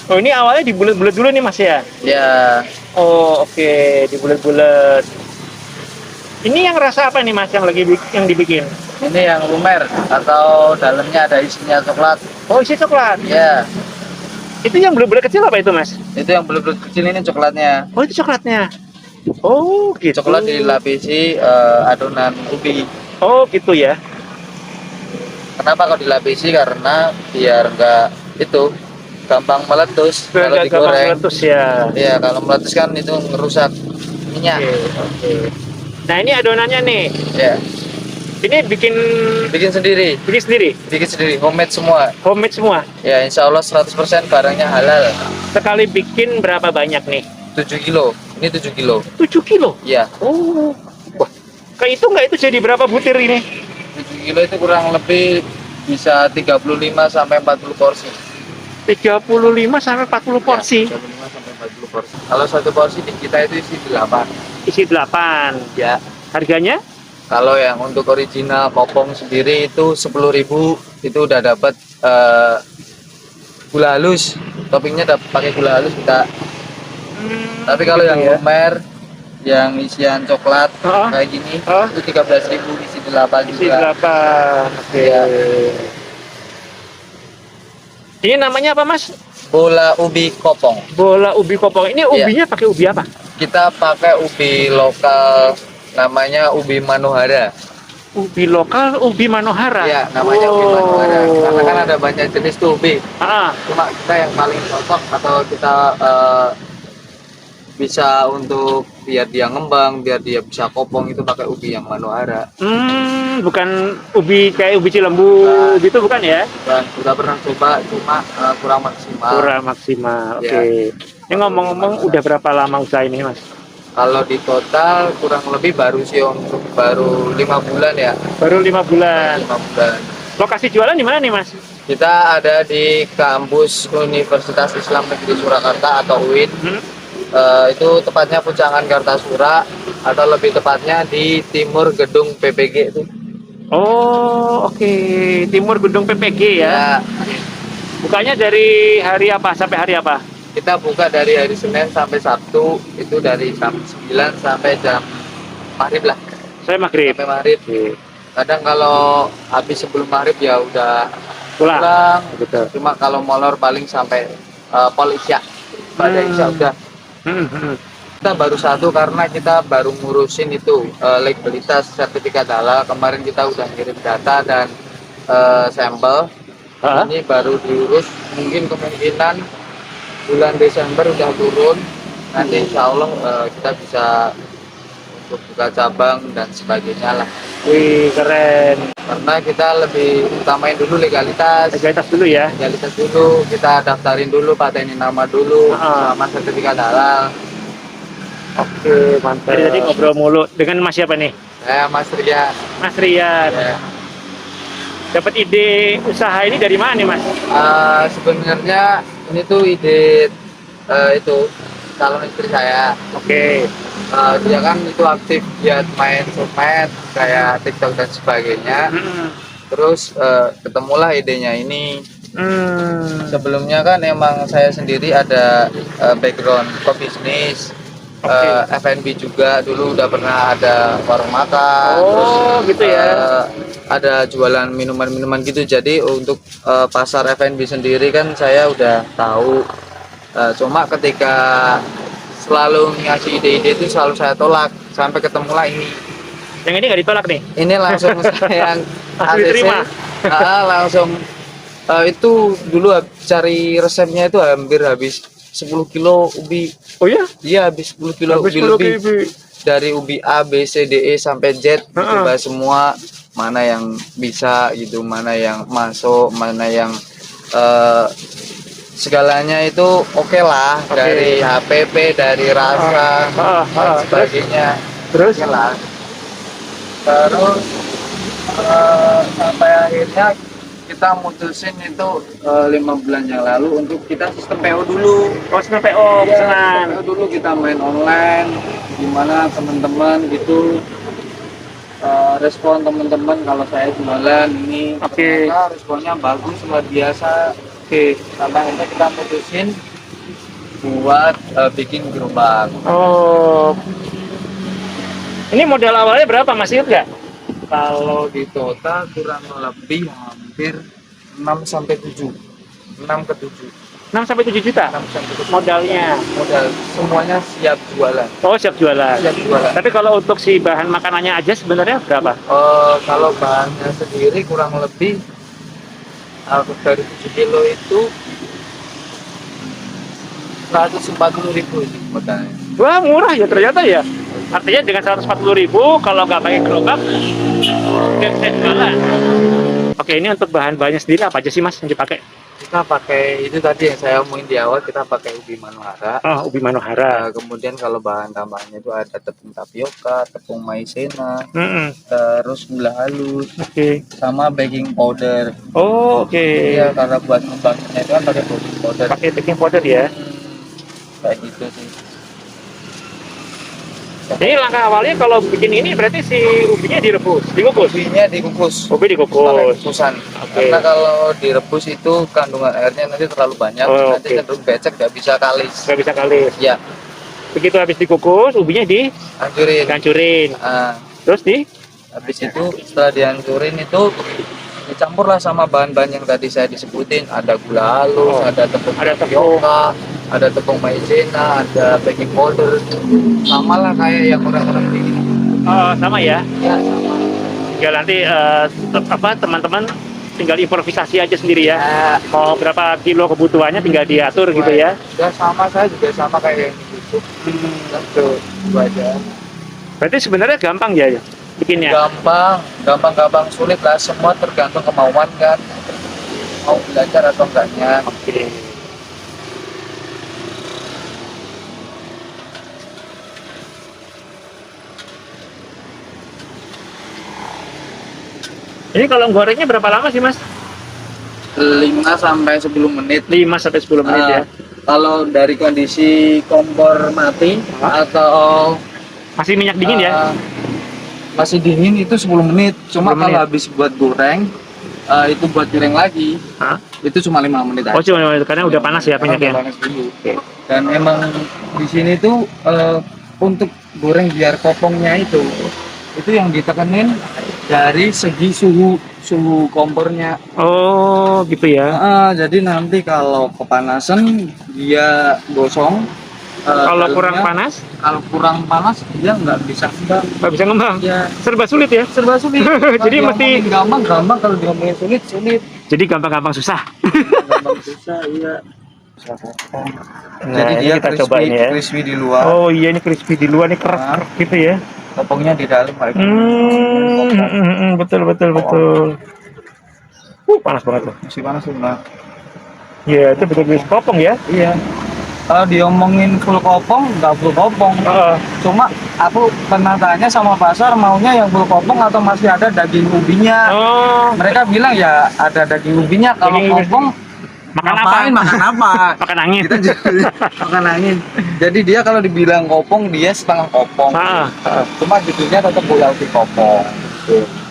Oh, ini awalnya dibulet-bulet dulu nih Mas ya? Ya, Oh, oke, dibulet-bulet. Ini yang rasa apa nih Mas yang yang dibikin? ini yang lumer atau dalamnya ada isinya coklat. Oh, isi coklat. Ya, Itu yang bulet-bulet kecil apa itu Mas? itu yang belut-belut kecil ini coklatnya. Oh, itu coklatnya. Oh, gitu. Coklat dilapisi adonan ubi. Oh, gitu ya. Kenapa kalau dilapisi? Karena biar nggak itu gampang meletus Biar kalau nggak gampang digoreng. meletus ya. Iya, kalau meletus kan itu ngerusak minyak. Oke, oke. Nah, ini adonannya nih. Ya, Ini bikin bikin sendiri, bikin sendiri, bikin sendiri, homemade semua. homemade semua. Ya, insya Allah 100% barangnya halal. Sekali bikin berapa banyak nih? 7 kilo, ini 7 kilo. 7 kilo. Ya, Oh, wah. Kayak itu nggak itu jadi berapa butir ini? 7 kilo itu kurang lebih bisa 35 sampai 40 porsi. 35 sampai 40 porsi. Ya, 35 sampai 40 porsi. Kalau satu porsi di kita itu isi 8. Isi 8. Ya, Harganya? kalau yang untuk original kopong sendiri itu 10.000, itu udah dapat gula halus. Toppingnya dapat pakai gula halus kita. Tapi kalau gitu yang ya. lumer, yang isian coklat Oh, kayak gini, oh. itu 13.000, isi 8 Isi juga. 8. Oke. Iya. Ini namanya apa, Mas? Bola ubi kopong. Bola ubi kopong. Ini Iya. ubinya pakai ubi apa? Kita pakai ubi lokal, namanya ubi Manohara. Ubi lokal, ubi Manohara. Iya, namanya ubi Manohara. Karena kan ada banyak jenis tuh ubi. Ah, Cuma kita yang paling cocok atau kita bisa untuk biar dia ngembang, biar dia bisa kopong itu pakai ubi yang Manohara. bukan ubi kayak ubi Cilembu Nah. gitu bukan ya? Dan sudah pernah coba, cuma kurang maksimal. Kurang maksimal. Oke. Ya. Ini ngomong-ngomong udah berapa lama usaha ini, Mas? Kalau di total kurang lebih baru sih untuk baru 5 bulan ya. Baru 5 bulan. 5 bulan. Lokasi jualan di mana nih, Mas? Kita ada di kampus Universitas Islam Negeri Surakarta atau UIN. Itu tepatnya Pujangan Kartasura, atau lebih tepatnya di timur gedung PPG itu. Oh, oke. Timur Gedung PPG ya. Ya, Bukanya dari hari apa sampai hari apa? kita buka dari hari Senin sampai Sabtu, itu dari jam 9 sampai jam maghrib lah, Saya maghrib. sampai maghrib. Oke. Kadang kalau habis sebelum maghrib ya udah Pulang. pulang. Betul. Cuma kalau molor paling sampai pol isya. Pada isya udah. Hmm, hmm. Kita baru satu karena kita baru ngurusin itu legalitas sertifikat halal. Kemarin kita udah kirim data dan sampel. Ah, Ini baru diurus, mungkin kemungkinan bulan Desember udah turun. Nanti insya Allah kita bisa untuk buka cabang dan sebagainya lah. wih, keren. Karena kita lebih utamain dulu legalitas. Legalitas dulu ya. Legalitas dulu, kita daftarin dulu, patenin nama dulu, sama sertifikat halal. Oke, mantap. Tadi ngobrol mulu dengan Mas siapa nih? Saya Mas Ria. Mas Rian. Ya. Dapat ide usaha ini dari mana nih, Mas? Sebenarnya ini tuh ide itu calon istri saya. Oke. Dia kan itu aktif giat main sosmed kayak TikTok dan sebagainya. Terus ketemulah idenya ini. Sebelumnya kan emang saya sendiri ada background ke bisnis. F&B juga, dulu udah pernah ada warung makan. Oh, terus gitu ya. ada jualan minuman-minuman gitu. Jadi untuk pasar F&B sendiri kan saya udah tahu. Cuma ketika selalu ngasih ide-ide itu selalu saya tolak, sampai ketemulah ini. Yang ini nggak ditolak nih? Ini langsung saya Langsung diterima. langsung itu dulu cari resepnya itu hampir habis 10 kilo ubi. Oh ya? Iya, habis 10 kilo Habis ubi 10 lebih. ubi. Dari ubi A, B, C, D, E sampai Z, coba semua, mana yang bisa gitu, mana yang masuk, mana yang segalanya itu oke lah. Dari HPP, dari rasa dan sebagainya. Terus? Oke lah. Terus sampai akhirnya kita mutusin itu 5 bulan yang lalu untuk kita sistem PO dulu. Oh, sistem PO pesanan. PO dulu, kita main online, gimana teman-teman gitu, respon teman-teman kalau saya jualan ini. Oke. Ternyata responnya bagus, luar biasa. Oke. Sampai akhirnya kita mutusin buat bikin gerobak. Oh, ini modal awalnya berapa Mas, ingat nggak? Kalau di total kurang lebih hampir 6 sampai 7. 6 ke 7. 6 sampai 7 juta 6 sampai 7 modalnya. modal semuanya siap jualan. Oh, siap jualan. Siap jualan. Tapi kalau untuk si bahan makanannya aja sebenarnya berapa? Kalau bahannya sendiri kurang lebih dari 7 kilo itu 140.000 sih modalnya. Wah, murah ya ternyata ya. Artinya dengan 140.000 kalau nggak pakai gerobak nggak bisa jualan. Oke, ini untuk bahan-bahannya sendiri apa aja sih Mas yang dipakai? Kita pakai itu tadi yang saya omongin di awal, kita pakai ubi manuhara. Oh, ubi manohara. Kemudian kalau bahan tambahannya itu ada tepung tapioka, tepung maizena, Mm-mm. terus gula halus, Oke. sama baking powder. Oh, oke. Iya, karena buat ngembangnya itu kan pakai baking powder. Pakai baking powder ya. Kayak gitu sih. Jadi langkah awalnya kalau bikin ini berarti si ubinya direbus, dikukus. Ubinya dikukus. Ubi Pakai dikukus. kukusan. Oke. Karena kalau direbus itu kandungan airnya nanti terlalu banyak, Oh, nanti oke. cenderung becek, nggak bisa kalis. Nggak bisa kalis. Ya, Begitu habis dikukus, ubinya hancurin. dihancurin. Ah, Terus habis itu setelah dihancurin itu dicampurlah sama bahan-bahan yang tadi saya disebutin, ada gula halus, Oh. ada tepung Ada tapioka, ada tepung maizena, ada baking powder, sama lah kayak yang orang-orang bikin. sama ya. Ya sama. Tinggal nanti teman-teman tinggal improvisasi aja sendiri ya. Ya, Mau berapa kilo kebutuhannya tinggal diatur gitu ya. juga sama, saya juga sama kayak yang di YouTube. Gitu, itu aja. Berarti sebenarnya gampang ya bikinnya. Gampang sulit lah, semua tergantung kemauan kan, mau belajar atau enggaknya. Oke. Ini kalau gorengnya berapa lama sih Mas? 5 sampai 10 menit. 5 sampai 10 menit ya. Kalau dari kondisi kompor mati atau Masih minyak dingin ya? masih dingin itu 10 menit. Cuma 10 kalau menit. habis buat goreng, itu buat goreng lagi, Hah? itu cuma 5 menit aja. Oh, cuma karena udah panas ya Karena minyaknya. udah panas dulu. Dan emang di sini tuh untuk goreng biar kopongnya itu yang ditekenin dari segi suhu kompornya. Oh, gitu ya. Jadi nanti kalau kepanasan dia gosong. Kalau kurang dalamnya- panas, Kalau kurang panas dia nggak bisa ngembang. nggak bisa ngembang. Ya, Serba sulit ya. serba sulit. Jadi Kalau mesti diomongin gampang, kalau diomongin sulit. jadi gampang-gampang susah. Gampang susah, iya. Nah, Jadi ini dia kita coba ini ya. crispy di luar, Oh iya, ini crispy di luar, ini kerak gitu ya. kopongnya di dalam kayak gitu. Betul. Panas banget tuh. Masih panas tuh, Mbak. Iya, itu betul-betul kopong ya. Iya. Kalau diomongin full kopong, nggak full kopong. Cuma aku pernah tanya sama pasar maunya yang full kopong atau masih ada daging ubinya. Oh, Mereka bilang ya ada daging ubinya. Kalau Daging ubi. kopong makan ngapain, apa? makan apa? Makan angin. Kita jadi makan angin. Jadi dia kalau dibilang kopong dia setengah kopong. Cuma judulnya tetap Pulau di Kopong.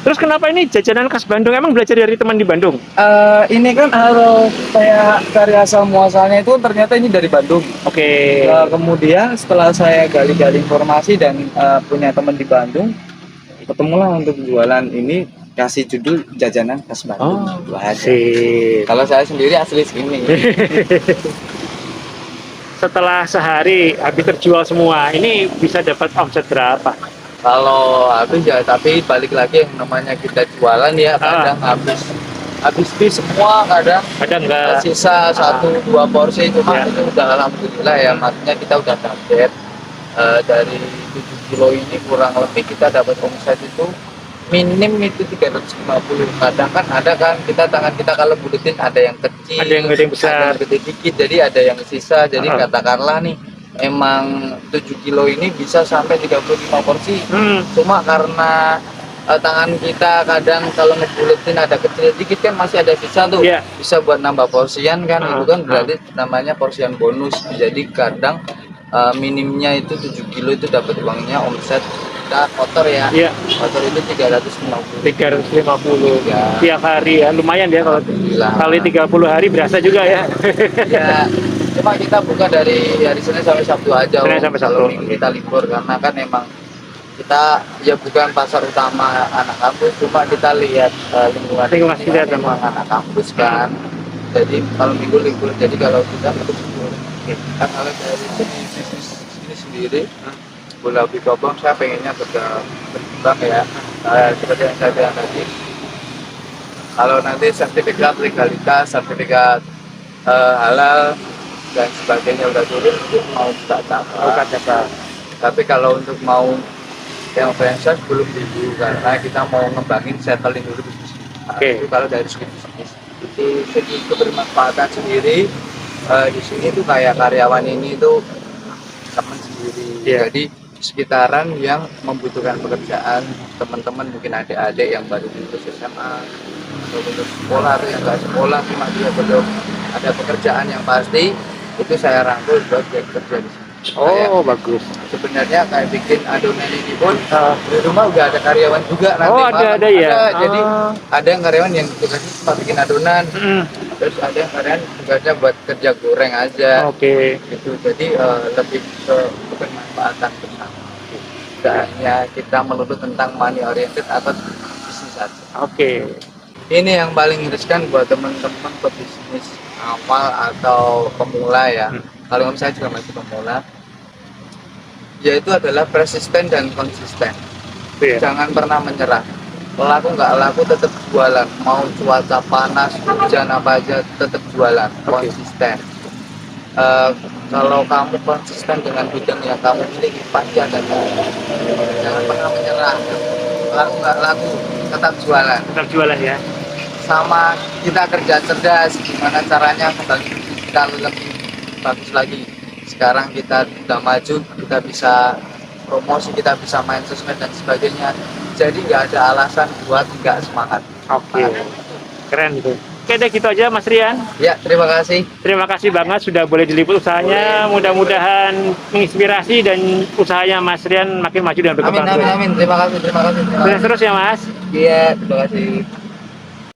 Terus kenapa ini jajanan khas Bandung? Emang belajar dari teman di Bandung? Ini kan harus saya cari asal muasalnya itu ternyata ini dari Bandung. Oke. Kemudian setelah saya gali-gali informasi dan punya teman di Bandung, ketemulah untuk jualan ini, kasih judul jajanan khas Bandung. Itu aja. Sip. Kalau saya sendiri asli sini. Setelah sehari habis terjual semua, ini bisa dapat omset berapa? Kalau habis ya, tapi balik lagi yang namanya kita jualan ya, kadang habis semua, kadang Enggak. sisa 1-2 porsi, cuma Ya. itu udah alhamdulillah ya, maksudnya kita udah target dari 7 kilo ini kurang lebih kita dapat omset itu minim itu 350. Kadang kan ada kan tangan kita kalau buletin ada yang kecil, Ada yang gede besar. ada yang gede dikit, jadi ada yang sisa. Jadi katakanlah nih emang 7 kilo ini bisa sampai 35 porsi. Cuma karena tangan kita kadang kalau ngebuletin ada kecil dikit kan masih ada sisa tuh. Iya. Bisa buat nambah porsian kan, itu kan berarti namanya porsian bonus. Jadi kadang minimnya itu 7 kilo itu dapat uangnya omset kita kotor ya. Iya. Kotor itu 350. 350 Ya. tiap hari ya, lumayan ya kalau Alhamdulillah. kali 30 hari berasa juga ya. Ya Cuma kita buka dari hari Senin sampai Sabtu aja. Senin sampai Sabtu. Kalau Minggu kita libur karena kan emang kita ya bukan pasar utama anak kampus, cuma kita lihat Lingkungan ini sekitar kan emang anak kampus kan. Jadi kalau minggu libur, jadi kalau kita libur, kan kalau dari segi bisnis ini sendiri, bola Bikobong saya pengennya berkembang ya. Seperti yang saya bilang tadi, kalau nanti sertifikat legalitas, sertifikat halal dan sebagainya udah turun, itu mau buka cabang. Tapi kalau untuk mau yang franchise belum dulu karena kita mau ngembangin settling dulu bisnis. Itu kalau dari segi bisnis. Di segi kebermanfaatan sendiri di sini tuh kayak karyawan ini tuh teman sendiri. Jadi sekitaran yang membutuhkan pekerjaan, teman-teman mungkin adik-adik yang baru lulus SMA atau lulus sekolah atau yang nggak sekolah cuma dia belum ada pekerjaan yang pasti, itu saya rangkul buat dia kerja di sini. Oh, bagus. Sebenarnya kayak bikin adonan ini pun di rumah udah ada karyawan juga nanti. Oh, ada ya. Jadi ada yang karyawan yang tugasnya cuma bikin adonan. Terus ada yang karyawan tugasnya buat kerja goreng aja. Gitu. Jadi lebih ke kebermanfaatan bersama. Tidak hanya kita melulu tentang money oriented atau bisnis saja. Ini yang paling riskan buat teman-teman pebisnis awal atau pemula ya. Kalau saya juga masih pemula, yaitu adalah persisten dan konsisten. Jangan pernah menyerah. Laku nggak laku tetap jualan. Mau cuaca panas, hujan apa aja tetap jualan. Konsisten. Kalau kamu konsisten dengan bidang yang kamu miliki pasti ada jalan. Jangan pernah menyerah. Laku nggak laku tetap jualan. Tetap jualan ya. Sama kita kerja cerdas, gimana caranya kembali kita lebih bagus lagi. Sekarang kita udah maju, kita bisa promosi, kita bisa main sosmed dan sebagainya. Jadi nggak ada alasan buat nggak semangat. Keren gitu. Oke deh, gitu aja Mas Rian. Ya, terima kasih. Terima kasih banget sudah boleh diliput usahanya. Mudah-mudahan menginspirasi dan usahanya Mas Rian makin maju dan berkembang. Amin. Terima kasih. Terus ya Mas. Iya, terima kasih.